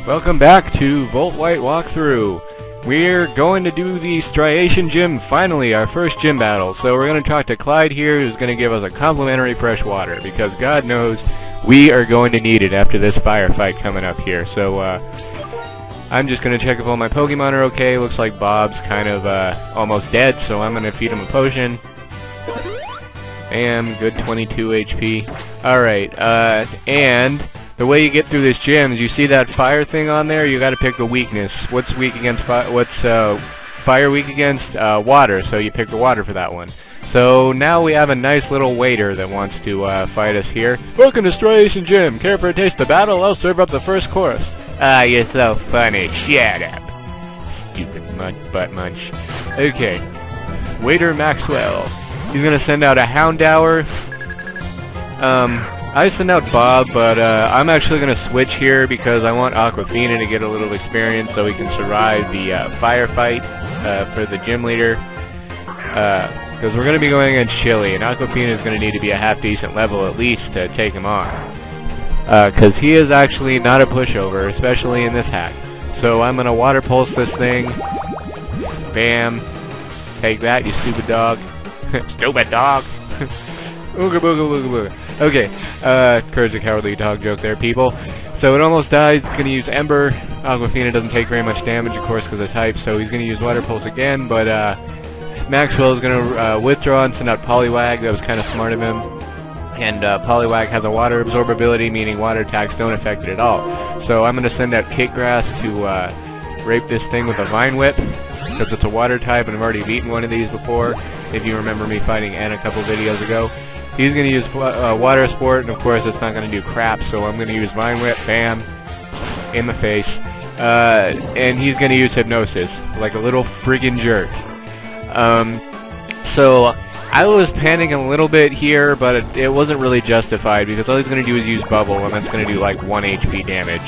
Welcome back to Volt White Walkthrough. We're going to do the Striation Gym, finally, our first gym battle. So we're going to talk to Clyde here, who's going to give us a complimentary fresh water, because God knows we are going to need it after this firefight coming up here. So I'm just going to check if all my Pokemon are okay. Looks like Bob's kind of almost dead, so I'm going to feed him a potion. Bam, good 22 HP. Alright, and the way you get through this gym is you see that fire thing on there, you gotta pick the weakness. What's weak against fire weak against? Water, so you pick the water for that one. So now we have a nice little waiter that wants to fight us here. Welcome to Striation Gym. Care for a taste of battle? I'll serve up the first course. Ah, you're so funny. Shut up. Stupid butt munch. Okay. Waiter Maxwell. He's gonna send out a Houndour. I send out Bob, but I'm actually going to switch here because I want Aquafina to get a little experience so he can survive the firefight for the gym leader. Because we're going to be going against Chili, and Aquafina is going to need to be a half-decent level at least to take him on. Because he is actually not a pushover, especially in this hack. So I'm going to Water Pulse this thing. Bam. Take that, you stupid dog. Stupid dog. Ooga booga booga booga. Okay, Courage the Cowardly Dog joke there, people. So it almost dies. It's going to use Ember. Aquafina doesn't take very much damage, of course, because of type, so he's going to use Water Pulse again, but Maxwell is going to withdraw and send out Poliwag. That was kind of smart of him. And Poliwag has a water absorbability, meaning water attacks don't affect it at all. So I'm going to send out Kitgrass to rape this thing with a Vine Whip, because it's a water type, and I've already beaten one of these before, if you remember me fighting Ann a couple videos ago. He's going to use Water Sport, and of course it's not going to do crap, so I'm going to use Vine Whip, bam, in the face. And he's going to use Hypnosis, like a little friggin' jerk. So I was panicking a little bit here, but it wasn't really justified, because all he's going to do is use Bubble, and that's going to do like 1 HP damage.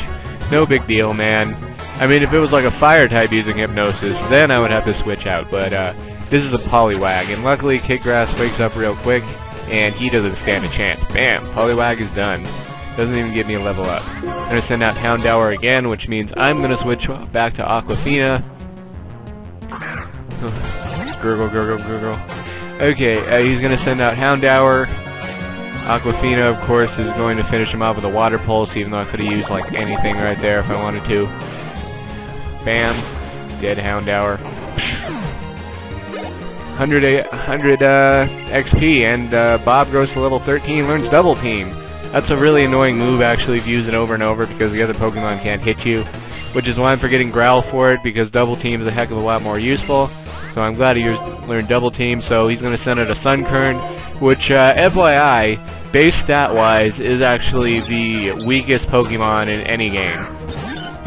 No big deal, man. I mean, if it was like a Fire type using Hypnosis, then I would have to switch out, but this is a Poliwag, and luckily Kitgrass wakes up real quick, and he doesn't stand a chance. Bam! Poliwag is done. Doesn't even give me a level up. I'm going to send out Houndour again, which means I'm going to switch back to Aquafina. Gurgle, gurgle, gurgle. Okay, he's going to send out Houndour. Aquafina, of course, is going to finish him off with a Water Pulse, even though I could have used like anything right there if I wanted to. Bam! Dead Houndour. 100 XP, and Bob grows to level 13, learns Double Team. That's a really annoying move, actually, if you use it over and over, because the other Pokemon can't hit you, which is why I'm forgetting Growl for it, because Double Team is a heck of a lot more useful. So I'm glad he learned Double Team, so he's going to send out a Sunkern, which, FYI, base stat-wise, is actually the weakest Pokemon in any game.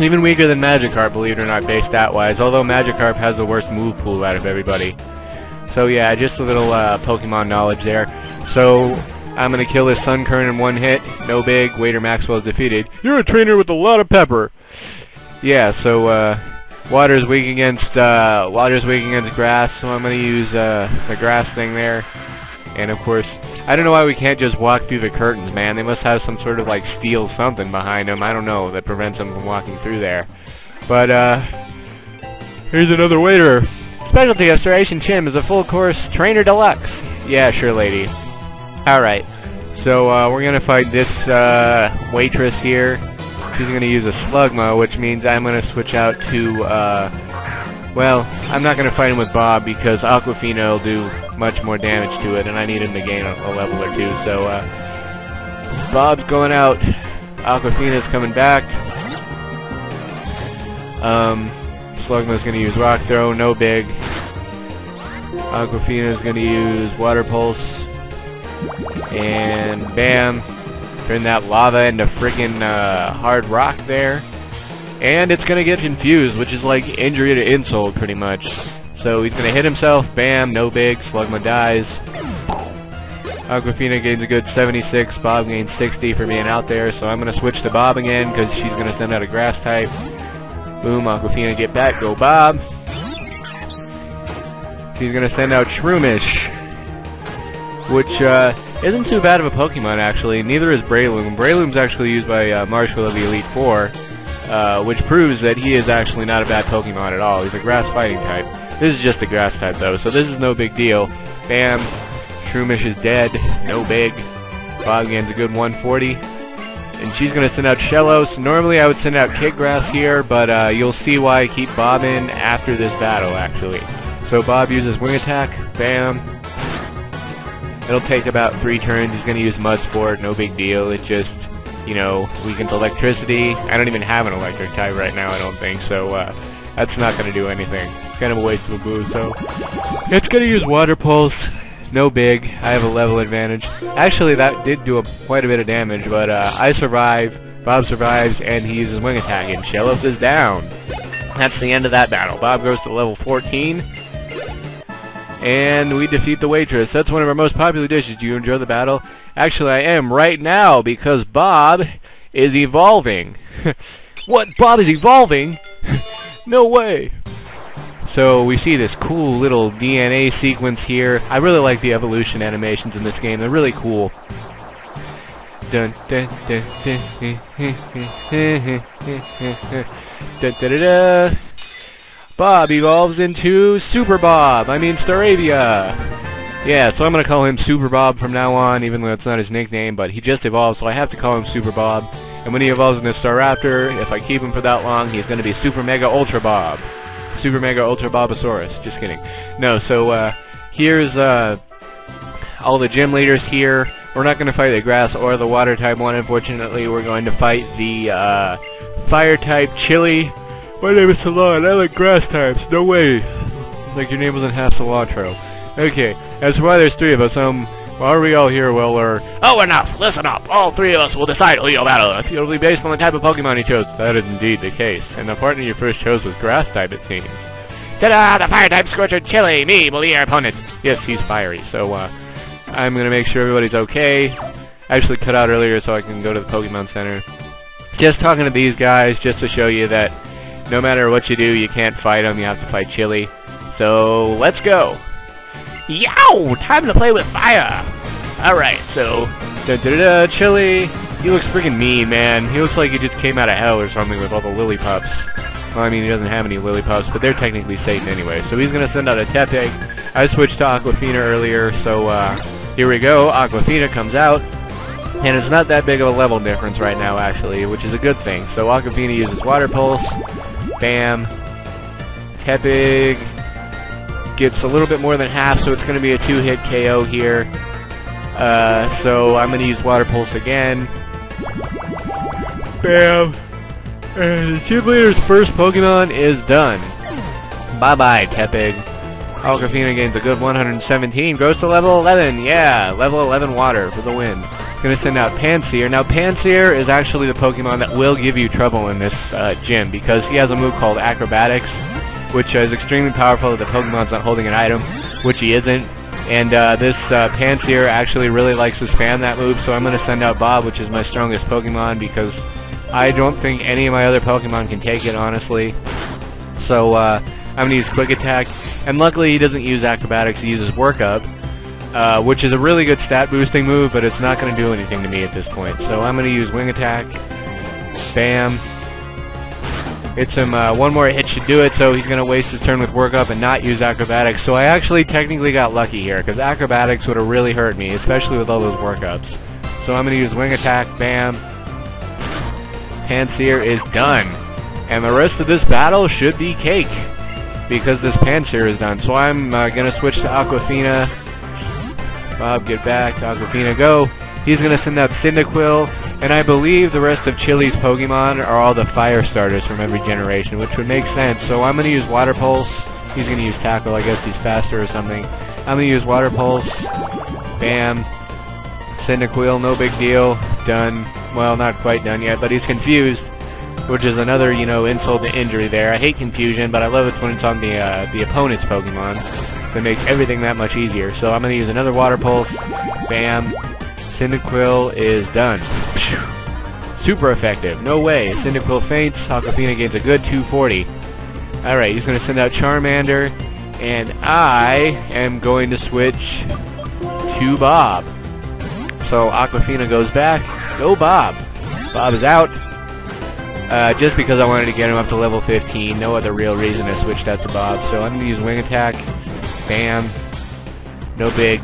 Even weaker than Magikarp, believe it or not, base stat-wise, although Magikarp has the worst move pool out of everybody. So yeah, just a little Pokemon knowledge there. So I'm gonna kill this Sunkern in one hit. No big. Waiter Maxwell is defeated. You're a trainer with a lot of pepper. Yeah. So water's weak against grass. So I'm gonna use the grass thing there. And of course, I don't know why we can't just walk through the curtains, man. They must have some sort of like steel something behind them. I don't know that prevents them from walking through there. But here's another waiter. Specialty of Striation Gym is a full course Trainer Deluxe. Yeah, sure, lady. Alright, so we're gonna fight this waitress here. She's gonna use a Slugma, which means I'm gonna switch out to, well, I'm not gonna fight him with Bob because Aquafina will do much more damage to it, and I need him to gain a level or two, so Bob's going out. Aquafina's coming back. Slugma's going to use Rock Throw, no big. Aquafina's going to use Water Pulse. And bam. Turn that lava into freaking hard rock there. And it's going to get confused, which is like injury to insult pretty much. So he's going to hit himself, bam, no big. Slugma dies. Aquafina gains a good 76, Bob gains 60 for being out there. So I'm going to switch to Bob again because she's going to send out a grass type. Boom, Aquafina, get back, go Bob. He's gonna send out Shroomish, which isn't too bad of a Pokemon, actually. Neither is Breloom. Breloom's actually used by Marshall of the Elite Four. which proves that he is actually not a bad Pokemon at all. He's a grass fighting type. This is just a grass type though, so this is no big deal. Bam! Shroomish is dead. No big. Bob gains a good 140. And she's going to send out Shellos. Normally I would send out Kidgrass here, but you'll see why I keep Bob in after this battle, actually. So Bob uses Wing Attack. Bam. It'll take about 3 turns. He's going to use Mud Sport. No big deal. It just, you know, weakens electricity. I don't even have an electric type right now, I don't think. So that's not going to do anything. It's kind of a waste of a boost, so it's going to use Water Pulse. No big. I have a level advantage. Actually, that did do quite a bit of damage, but I survive, Bob survives, and he uses Wing Attack, and Shellos is down. That's the end of that battle. Bob goes to level 14, and we defeat the waitress. That's one of our most popular dishes. Do you enjoy the battle? Actually, I am right now, because Bob is evolving. What? Bob is evolving? No way! So we see this cool little DNA sequence here. I really like the evolution animations in this game. They're really cool. Dun, dun, dun, dun, dun, dun, dun. Bob evolves into Super Bob. I mean Staravia. Yeah, so I'm going to call him Super Bob from now on, even though it's not his nickname, but he just evolved, so I have to call him Super Bob. And when he evolves into Staraptor, if I keep him for that long, he's going to be Super Mega Ultra Bob. Super Mega Ultra Bobosaurus. Just kidding. No, so here's all the gym leaders here. We're not going to fight the grass or the water type one, unfortunately. We're going to fight the fire type Chili. My name is Salon. I like grass types. No way. Like your name wasn't half cilantro. Okay, as for why there's 3 of us, why are we all here? Well, oh, enough! Listen up! All 3 of us will decide who you'll battle. It'll be based on the type of Pokemon you chose. That is indeed the case. And the partner you first chose was Grass type, it seems. Ta-da! The Fire type Scorcher Chili! Me will be your opponent! Yes, he's fiery, so, I'm gonna make sure everybody's okay. I actually cut out earlier so I can go to the Pokemon Center. Just talking to these guys, just to show you that no matter what you do, you can't fight them. You have to fight Chili. So, let's go! Yow! Time to play with fire! Alright, so... Da-da-da-da, Chili! He looks freaking mean, man. He looks like he just came out of hell or something with all the lily pups. Well, I mean, he doesn't have any lily pups, but they're technically Satan anyway. So he's gonna send out a Tepig. I switched to Aquafina earlier, so, here we go. Aquafina comes out. And it's not that big of a level difference right now, actually, which is a good thing. So Aquafina uses Water Pulse. Bam. Tepig gets a little bit more than half, so it's going to be a 2-hit KO here. So I'm going to use Water Pulse again. Bam! And the Gym Leader's first Pokemon is done. Bye-bye, Tepig. Aquafina gains a good 117, goes to level 11. Yeah, level 11 Water for the win. Going to send out Pansear. Now, Pansear is actually the Pokemon that will give you trouble in this gym, because he has a move called Acrobatics, which is extremely powerful if the Pokemon's not holding an item, which he isn't. And this Pansear actually really likes to spam that move, so I'm going to send out Bob, which is my strongest Pokemon, because I don't think any of my other Pokemon can take it, honestly. So I'm going to use Quick Attack, and luckily he doesn't use Acrobatics, he uses Work Up, which is a really good stat boosting move, but it's not going to do anything to me at this point. So I'm going to use Wing Attack. Bam. Hits him, one more hit should do it, so he's going to waste his turn with Work Up and not use Acrobatics. So I actually technically got lucky here, because Acrobatics would have really hurt me, especially with all those Work Ups. So I'm going to use Wing Attack, bam. Pansear is done. And the rest of this battle should be cake, because this Pansear is done. So I'm going to switch to Aquafina. Bob, get back. Aquafina, go. He's going to send out Cyndaquil, and I believe the rest of Chili's Pokemon are all the fire starters from every generation, which would make sense. So I'm going to use Water Pulse. He's going to use Tackle, I guess he's faster or something. I'm going to use Water Pulse. Bam. Cyndaquil, no big deal. Done. Well, not quite done yet, but he's confused, which is another, you know, insult to injury there. I hate confusion, but I love it when it's on the opponent's Pokemon. That makes everything that much easier. So I'm going to use another Water Pulse. Bam. Cyndaquil is done. Super effective. No way. Cyndaquil faints. Aquafina gains a good 240. Alright, he's going to send out Charmander. And I am going to switch to Bob. So Aquafina goes back. Go Bob. Bob is out. just because I wanted to get him up to level 15. No other real reason to switch that to Bob. So I'm going to use Wing Attack. Bam. No big.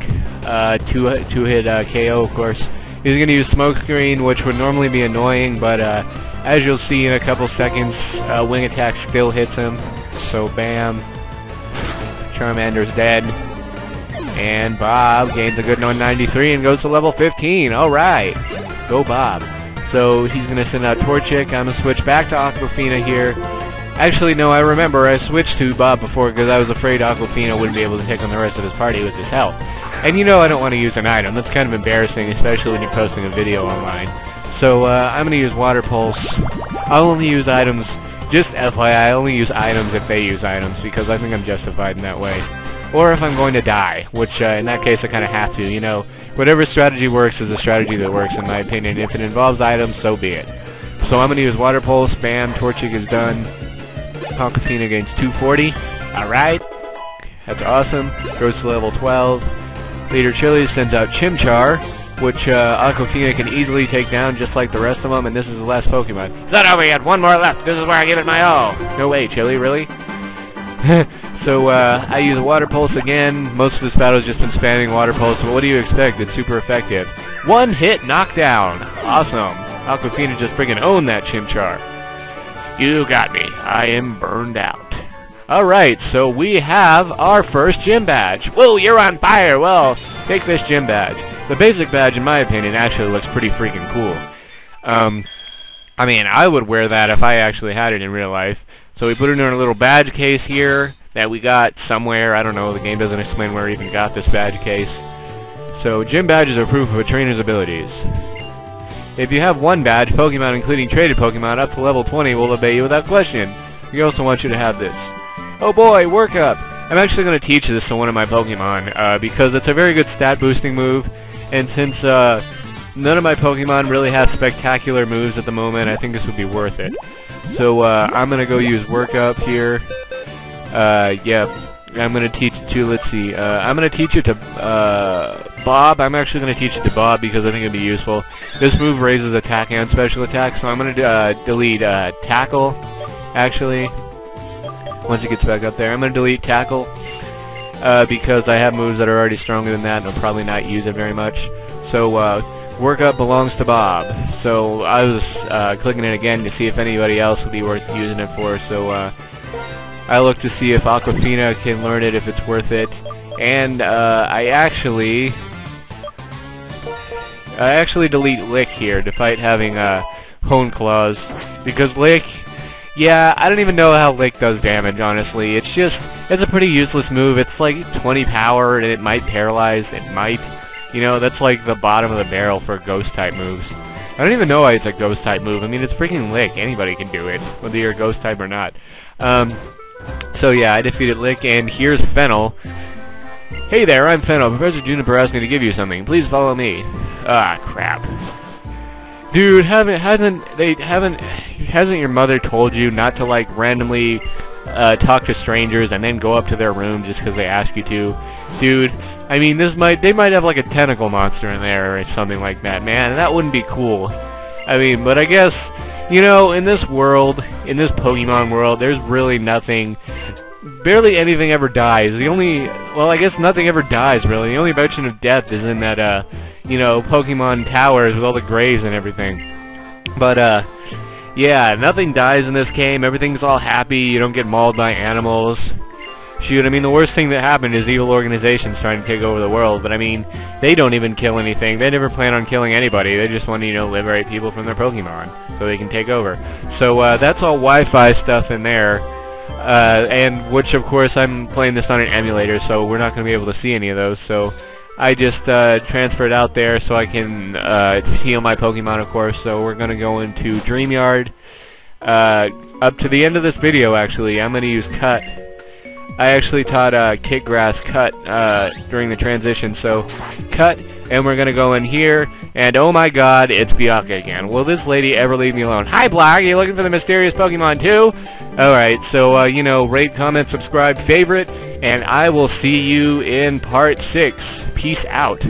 Two-hit KO, of course. He's going to use Smoke Screen, which would normally be annoying, but as you'll see in a couple seconds, Wing Attack still hits him. So bam. Charmander's dead. And Bob gains a good 193 and goes to level 15. Alright. Go Bob. So he's going to send out Torchic. I'm going to switch back to Aquafina here. Actually, no, I remember I switched to Bob before because I was afraid Aquafina wouldn't be able to take on the rest of his party with his health. And you know I don't want to use an item. That's kind of embarrassing, especially when you're posting a video online. So I'm going to use Water Pulse. I'll only use items, just FYI, I only use items if they use items because I think I'm justified in that way. Or if I'm going to die, which in that case I kind of have to, you know. Whatever strategy works is a strategy that works in my opinion. If it involves items, so be it. So I'm going to use Water Pulse, bam, Torchic is done. Aquafina gains 240. Alright. That's awesome. Goes to level 12. Leader Chili sends out Chimchar, which Aquafina can easily take down just like the rest of them, and this is the last Pokemon. Is that over yet? One more left. This is where I give it my all. No way, Chili, really? So I use Water Pulse again. Most of this battle has just been spamming Water Pulse, but what do you expect? It's super effective. One hit knockdown. Awesome. Aquafina just friggin' owned that Chimchar. You got me. I am burned out. Alright, so we have our first gym badge. Whoa, you're on fire! Well, take this gym badge. The basic badge, in my opinion, actually looks pretty freaking cool. I mean, I would wear that if I actually had it in real life. So we put it in a little badge case here that we got somewhere. I don't know, the game doesn't explain where we even got this badge case. So, gym badges are proof of a trainer's abilities. If you have one badge, Pokemon, including traded Pokemon, up to level 20 will obey you without question. We also want you to have this. Oh boy, workup! I'm actually going to teach this to one of my Pokemon, because it's a very good stat boosting move, and since none of my Pokemon really have spectacular moves at the moment, I think this would be worth it. So I'm going to go use workup here. Yeah, I'm going to teach it to, let's see, I'm going to teach it to Bob. I'm actually going to teach it to Bob because I think it'd be useful. This move raises attack and special attack, so I'm going to delete Tackle, actually. Once it gets back up there, I'm going to delete Tackle because I have moves that are already stronger than that and I'll probably not use it very much. So, Workup belongs to Bob. So, I was clicking it again to see if anybody else would be worth using it for, so I look to see if Aquafina can learn it, if it's worth it. And I actually delete Lick here to fight having Hone Claws, because Lick, yeah, I don't even know how Lick does damage, honestly. It's a pretty useless move. It's like 20 power, and it might paralyze. It might. You know, that's like the bottom of the barrel for Ghost-type moves. I don't even know why it's a Ghost-type move. I mean, it's freaking Lick. Anybody can do it, whether you're a Ghost-type or not. So yeah, I defeated Lick, and here's Fennel. Hey there, I'm Fennel. Professor Juniper asked me to give you something. Please follow me. Ah, crap. Dude, hasn't your mother told you not to, like, randomly talk to strangers and then go up to their room just because they ask you to? Dude, I mean, they might have, like, a tentacle monster in there or something like that, man. That wouldn't be cool. I mean, but I guess, you know, in this world, in this Pokemon world, there's really nothing, barely anything ever dies. Well, I guess nothing ever dies, really. The only mention of death is in that, you know, Pokemon towers with all the graves and everything. But, yeah, nothing dies in this game. Everything's all happy. You don't get mauled by animals. Shoot, I mean, the worst thing that happened is evil organizations trying to take over the world. But, I mean, they don't even kill anything. They never plan on killing anybody. They just want to, you know, liberate people from their Pokemon so they can take over. So, that's all Wi-Fi stuff in there. And which, of course, I'm playing this on an emulator, so we're not going to be able to see any of those. So I just transferred out there so I can heal my Pokemon, of course. So we're going to go into Dream Yard. Up to the end of this video, actually, I'm going to use Cut. I actually taught Kickgrass Cut during the transition, so Cut, and we're going to go in here, and oh my god, it's Bianca again. Will this lady ever leave me alone? Hi, Blog! Are you looking for the mysterious Pokemon too? Alright, so, you know, rate, comment, subscribe, favorite, and I will see you in part 6. Peace out.